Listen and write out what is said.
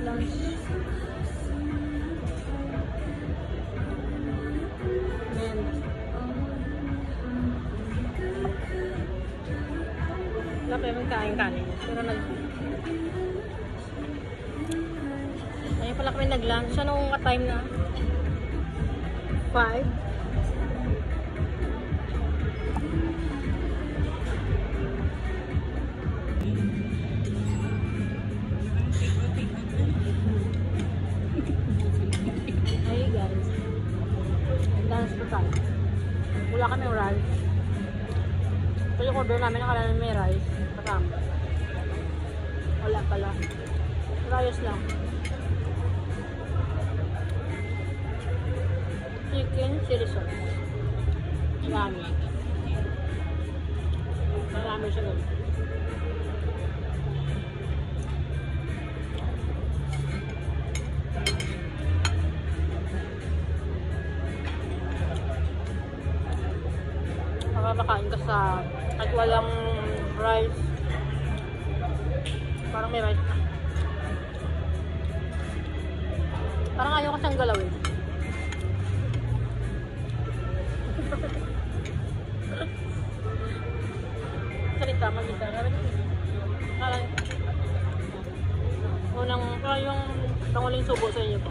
lunch. Men. Wala pa yung kain-kanin. Pero ayun pala kami nag-lunch. Anong ka-time na? 5? Hey guys. Dance po tayo. Wala kami rice. Ito yung order namin. Nakala namin may rice. Kasama. Wala pala. Rice lang. Chicken chili sauce. Marami. Marami siya doon. Makakain ka sa at walang rice. Parang may rice. Parang ayaw ko siyang galawin. Salita, magita. Unang, parang yung panguling subo sa inyo po.